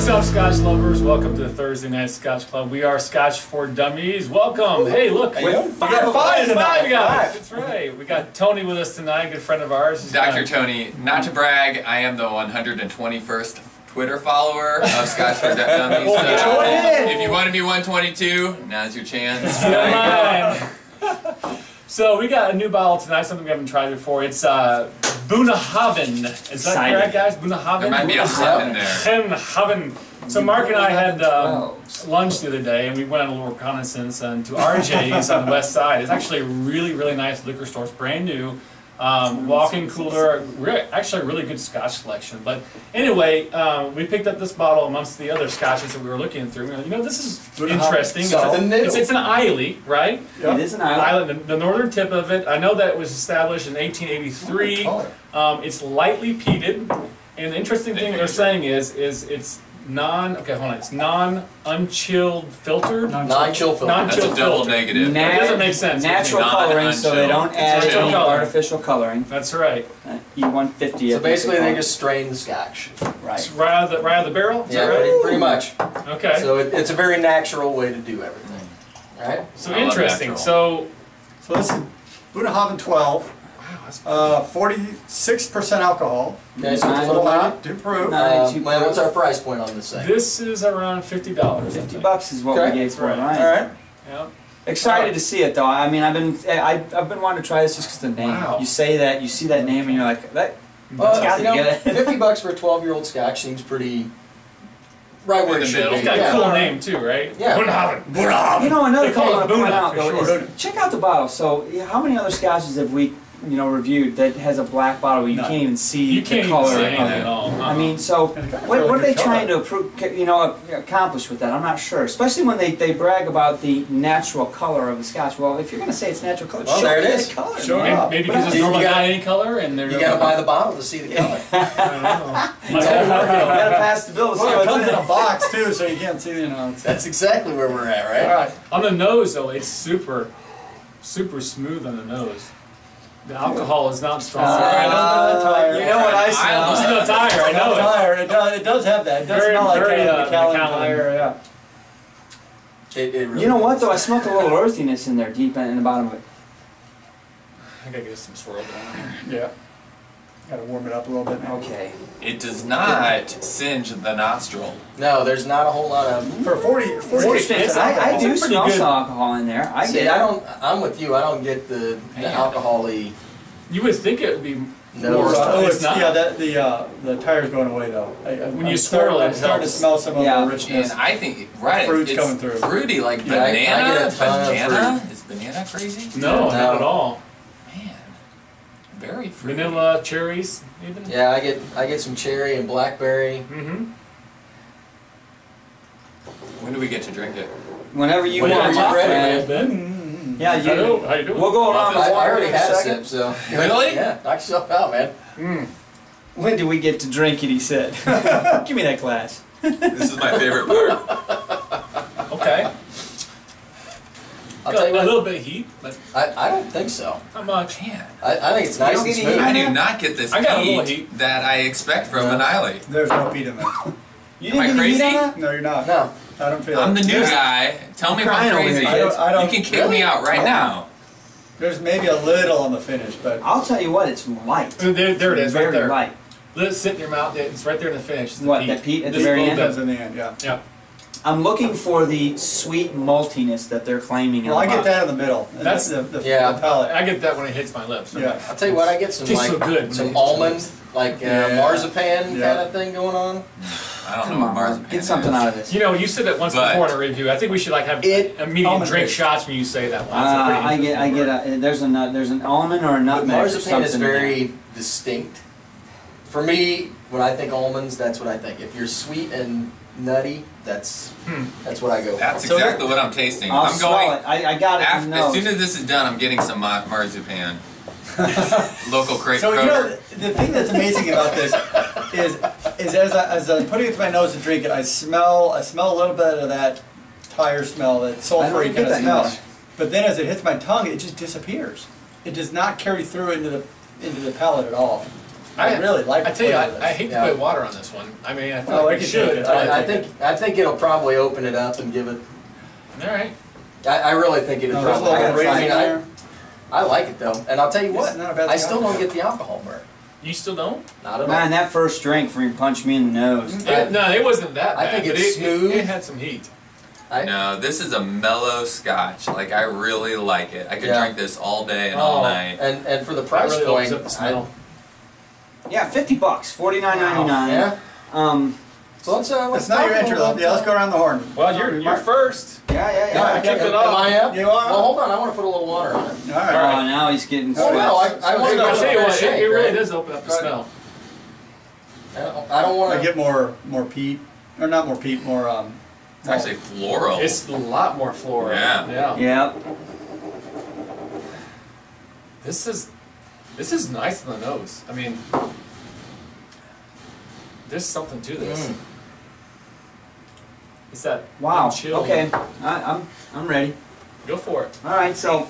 What's up, Scotch lovers? Welcome to the Thursday Night Scotch Club. We are Scotch for Dummies. Welcome. Hey, look. We got five guys. That's right. We got Tony with us tonight, good friend of ours. Dr. Tony, not to brag, I am the 121st Twitter follower of Scotch for Dummies. So if you want to be 122, now's your chance. So we got a new bottle tonight, something we haven't tried before. It's Bunnahabhain. Is that correct, guys? Bunnahabhain? There might be a something there. Bunnahabhain. So Mark and I had lunch the other day, and we went on a little reconnaissance to RJ's on the west side. It's actually a really, really nice liquor store. It's brand new. Walk-in cooler, actually a really good Scotch selection. But anyway, we picked up this bottle amongst the other Scotches that we were looking through. You know, this is interesting. It's an Islay, right? Yep. It is an Islay. The northern tip of it. I know that it was established in 1883. It's lightly peated, and the interesting thing they're saying is it's it's non-unchilled filtered. Non-chill filtered. That's a double negative. That doesn't make sense. Natural coloring, so they don't add any artificial coloring. That's right. E150. So basically, they just strain the Scotch. Right. It's right out of the barrel. Yeah, right? pretty much. Okay. So it's a very natural way to do everything. Right. So interesting. So this is Bunnahabhain 12. 46% alcohol. Okay, so it's a little hot. To prove. What's our price point on this thing? This is around $50. $50 is what we gave for it. Right. All right. Yeah. Excited to see it though. I mean, I've been wanting to try this just because the name. Wow. You say that, you see that name, and you're like, that's got to get it. $50 for a 12-year-old Scotch seems pretty right where it should be. It's got a cool name too, right? Yeah. Bunnahabhain. You know, another They call thing I it want to point Bunna out for though short. is check out the bottle. So, how many other Scotches have we, reviewed that has a black bottle where you can't even see the color of it? At all. I mean, so what are they trying to accomplish with that? I'm not sure. Especially when they brag about the natural color of the Scotch. Well, if you're going to say it's natural color, well, show there it me is. the color. Sure. Maybe because it's normally not any color, and you got to buy the bottle to see the color. I don't know. You got to pass the bill to see Well, it what's comes in in it. a box too, so you can't see. That's exactly where we're at, right? All right. On the nose, though, it's super smooth on the nose. The alcohol is not strong. You know what I smell? It's no tire. I know it. Tire. It does have that. It does smell like Macallan tire. Yeah. It really You know what though? I smelled a little earthiness in there, deep in the bottom of it. I gotta get some swirl down there. Yeah. Got to warm it up a little bit now. Okay. It does not singe the nostril. No, there's not a whole lot of. For 40%. I do smell good. some alcohol in there. I See, get it. I'm with you. I don't get the alcohol-y. You would think it would be No, more. It's not. yeah, the tire's going away though. When you swirl it, I'm starting to smell some of the richness. And I think, fruit's it's coming through. fruity, like Yeah, I banana. get a ton of Banana? Is banana crazy? No, not at all. Man, very fruity. Vanilla, cherries, even. Yeah, I get some cherry and blackberry. Mm-hmm. When do we get to drink it? Whenever you Whenever want, you're my ready, friend. Yeah, How you doing? we'll go around the I water already in a had a second. sip, so. Really? Yeah, knock yourself out, man. When do we get to drink it, he said. Give me that glass. This is my favorite part. Okay. I'll Got tell you a what, little bit of heat, but I don't think so. not much. Man, I think it's nice and get any smooth. I do not get this I got a little heat heat. that I expect from an Islay. There's no peat in there. You Am I didn't get any heat crazy? on that? No, you're not. No. I don't feel I'm it. the new guy. Tell me if I'm crying over crazy. here, I don't, You can kick me out right now. There's maybe a little on the finish, but I'll tell you what, it's light. There it is, right Very there. light. Let it sit in your mouth. It's right there in the finish. It's the What, peat. that peat at the Just a very little end? bit. comes in the end, yeah. Yeah. I'm looking for the sweet maltiness that they're claiming. Well, I get that in the middle. That's- the yeah. palate. I get that when it hits my lips. Yeah. I'll tell you what, I get some Tastes so good when it some hits your almond, lips. like Yeah. marzipan Yeah. kind of thing going on. I don't know Come what on, marzipan Mark, get something is. out of this. You know, you said that once But- before in a review. I think we should like have immediate almond drink based. shots when you say that. That's I get there's a nut, there's an almond or a But nutmeg or marzipan something. is very distinct. For me, when I think almonds, that's what I think. If you're sweet and nutty, that's what I go for. That's So exactly what I'm tasting. I'll I'm smell going. it. I got it. in the As nose. soon as this is done, I'm getting some marzipan. Local crate. So you know, Kroger. the thing that's amazing about this is as I'm putting it to my nose to drink it, I smell a little bit of that tire smell, that I sulfury don't kind get of that smell. much. But then as it hits my tongue, it just disappears. It does not carry through into the palate at all. I really like. I tell you, the flavor of I this. hate to put water on this one. I mean, I feel Oh, like I we could should. take it. I think it'll probably open it up and give it. All right. I really think it'll No, there's a probably. little raisin I there. I like it though, and I'll tell you It's what, not a bad I still Scotch. don't get the alcohol burn. You still don't? Not at all. Man, that first drink for you punched me in the nose. No, it wasn't that I bad. think but it's smooth. It had some heat. No, this is a mellow Scotch. Like I really like it. I could Yeah. drink this all day and all Oh. night. And for the That price really opens point, up the smell. Yeah, $50, $49.99. yeah. So let's It's not your talk intro about though. Yeah, let's go around the horn. Well, you're first. yeah. Yeah, kick it off. Am I up? You are? Well, hold on. I want to put a little water on it. All right. Oh, now he's getting Oh, sweats. no, I want to I'll go tell you what, shake, it really right? does open up the Right. smell. I don't want I to get more peat, or not more peat, more It's actually floral. It's a lot more floral. Yeah. Yep. This is nice on the nose. I mean, there's something to this. It's that Wow. chill. Okay, I'm ready. Go for it. All right. So,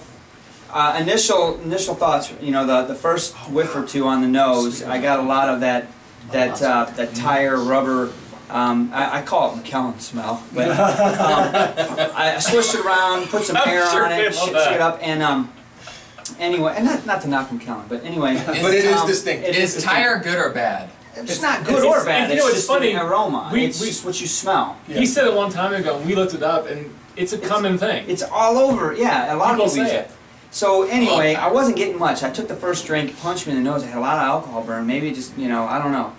initial thoughts. You know, the first whiff or two on the nose, I got a lot of that tire rubber. I call it McKellen smell, but I switched it around, put some I'm air sure on they it, love shook that. it up, and anyway, and not to knock McKellen, but anyway, But it is distinct. it Is is tire good or bad? It's not good or bad. You know, it's it's just funny. an aroma. We- It's just what you smell. He said it one time ago, and we looked it up, and it's a common thing. It's all over. Yeah, a lot People of people use say it. it. So anyway, Well, I wasn't getting much. I took the first drink, punched me in the nose. I had a lot of alcohol burn. Maybe just, I don't know.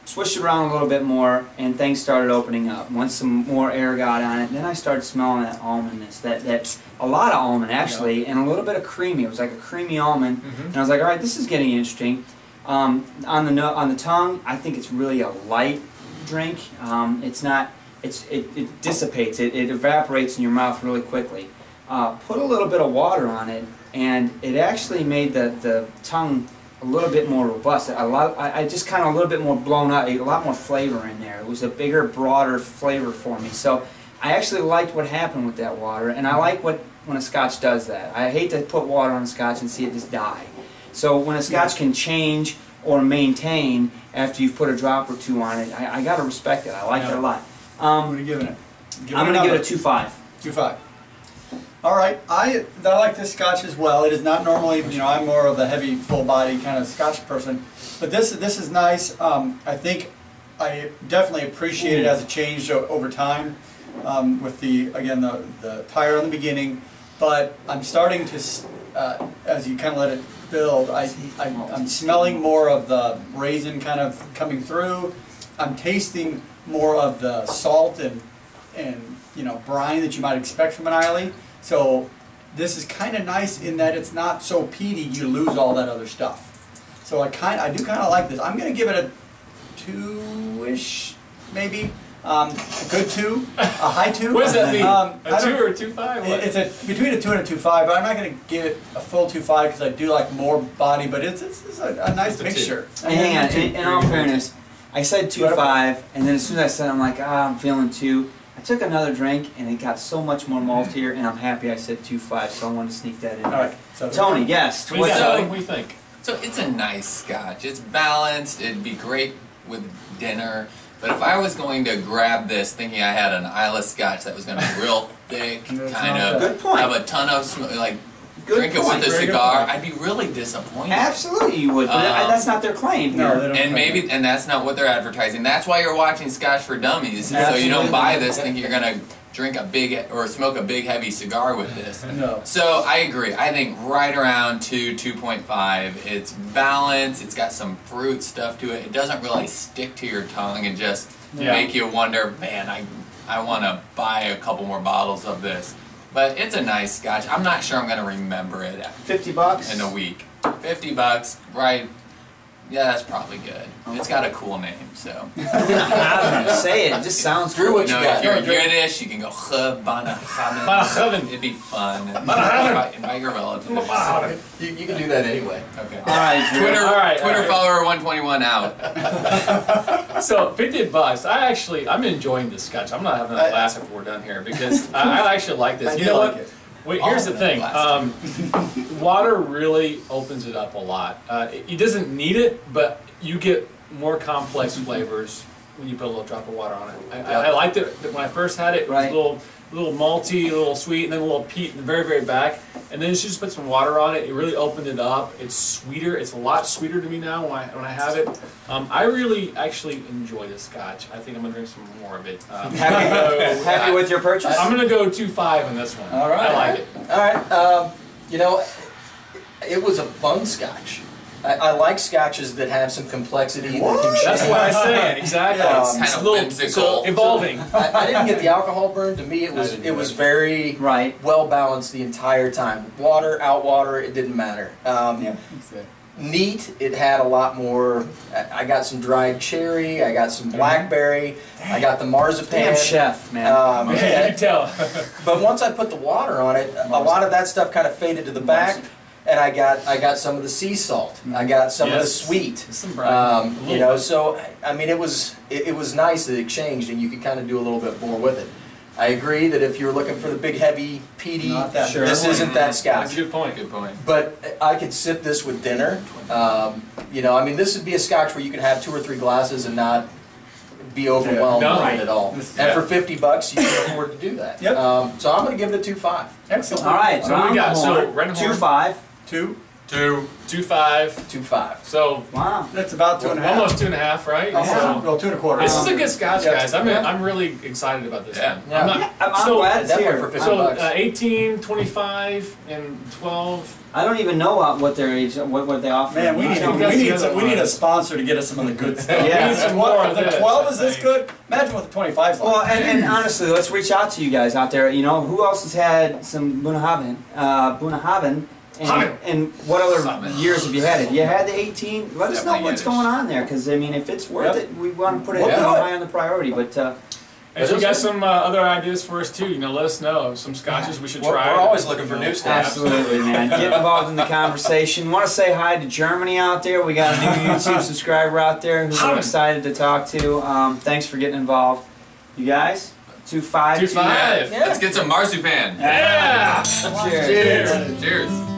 Switched it around a little bit more, and things started opening up. Once some more air got on it, then I started smelling that almondness. That's a lot of almond actually, and a little bit of creamy. It was like a creamy almond, and I was like, all right, this is getting interesting. On the tongue, I think it's really a light drink. It's not. It dissipates. It evaporates in your mouth really quickly. Put a little bit of water on it, and it actually made the tongue a little bit more robust. I just kind of a little bit more blown up. A lot more flavor in there. It was a bigger, broader flavor for me. So I actually liked what happened with that water, and I like when a Scotch does that. I hate to put water on a Scotch and see it just die. So when a Scotch can change or maintain after you've put a drop or two on it, I got to respect it. I like it a lot. What are you giving it? I'm going to give it a 2.5. 2.5. All right, I like this Scotch as well. It is not normally, I'm more of a heavy, full body kind of Scotch person, but this is nice. I think I definitely appreciate it as it changed over time with the tire on the beginning, but I'm starting to, as you kind of let it build, I'm smelling more of the raisin kind of coming through. I'm tasting more of the salt and brine that you might expect from an Islay. So this is kind of nice in that it's not so peaty you lose all that other stuff. So I do kind of like this. I'm going to give it a 2-ish maybe. A good 2, a high 2. What does that mean? I A 2 don't- or a 2.5? What? It's between a 2 and a 2.5, but I'm not going to give it a full 2.5 because I do like more body, but it's a nice It's a mixture. And hang on, in all fairness, I said 2.5, and then as soon as I said, I'm like, I'm feeling 2. I took another drink, and it got so much more maltier, and I'm happy I said 2.5, so I want to sneak that in. All right. So Tony, yes. What do What's you up? think? What do you think? So it's a nice Scotch. It's balanced. It'd be great with dinner. But if I was going to grab this thinking I had an Islay Scotch that was going to be real thick, That's kind not of Good point. have a ton of Good drink it point. with a Very good cigar, point. I'd be really disappointed. Absolutely, you would, but that's not their claim. No, here. they don't. And that's not what they're advertising. That's why you're watching Scotch for Dummies, so you Absolutely. don't buy this thinking you're going to drink a big or smoke a big heavy cigar with this. No. So I agree. I think right around 2.5. It's balanced. It's got some fruit stuff to it. It doesn't really stick to your tongue and just make you wonder, man, I want to buy a couple more bottles of this. But it's a nice Scotch. I'm not sure I'm going to remember it $50? in a week. $50, right? Yeah, that's probably good. It's got a cool name, so. Say it. It just sounds Drew, cool. what you No, got? if you're Yiddish, you can go Bunnahabhain. Bunnahabhain. It'd be fun. Bunnahabhain. Invite your relatives. You can do that anyway. Okay. All right, Drew. Twitter, All right, Twitter all right. follower 121 out. So $50. I'm enjoying this Scotch. I'm not having a glass before we're done here because I actually like this. I You do know like what? it. Wait, here's the thing. water really opens it up a lot. It doesn't need it, but you get more complex flavors when you put a little drop of water on it. I liked it when I first had it. It was a little malty, a little sweet, and then a little peat in the very, very back. And then as you just put some water on it, it really opened it up. It's sweeter. It's a lot sweeter to me now when I have it. I really actually enjoy this Scotch. I think I'm going to drink some more of it. Happy with your purchase? I'm going to go 2.5 on this one. All right. I like it. All right. You know, it was a fun Scotch. I like Scotches that have some complexity. That can That's change. what I say. Exactly. Yeah. It's Kind a of little whimsical. evolving. I didn't get the alcohol burn. To me, it was very well balanced the entire time. Water, out water, it didn't matter. Neat. It had a lot more. I got some dried cherry. I got some blackberry. I got the marzipan. Damn chef, man. Yeah, you can tell. But once I put the water on it, a lot of that stuff kind of faded to the back. And I got some of the sea salt. I got some of the sweet. Some brine. You know, so I mean, it was nice that it changed, and you could kind of do a little bit more with it. I agree that if you're looking for the big, heavy, peaty, this isn't that Scotch. That's a good point. Good point. But I could sip this with dinner. You know, I mean, this would be a Scotch where you could have 2 or 3 glasses and not be overwhelmed with it at all. And for $50, you can afford to do that. So I'm going to give it a 2.5. Excellent. All right, so What do we got? So, Red Red Horn. 2.5. 2. 2.5. 2.5. So, Wow. That's about 2.5. almost 2.5, right? Yeah. So, Well, 2 1/4. this is a good Scotch, Yeah. guys. I'm really excited about this one. Yeah. I'm not, I'm so, glad it's Definitely here. for $50. so 18, 25, and 12. I don't even know what their age, what they offer. Man, we need a sponsor to get us some of the good stuff. Yeah. We need some more of If the this. 12 is this good, imagine what the 25 is like. Well, and honestly, let's reach out to you guys out there. You know, who else has had some Bunnahabhain? And what other years have you had? If you had the 18, let us know what's going on there. Because, I mean, if it's worth it, we want to put it high on the priority. But If you got some other ideas for us too, let us know. Some scotches we should try. We're always looking for new stuff. absolutely, man. Get involved in the conversation. Want to say hi to Germany out there. We got a new YouTube subscriber out there who we're excited to talk to. Thanks for getting involved. You guys? 2.5. 2.5. Let's get some marzipan. Yeah. Cheers. Cheers.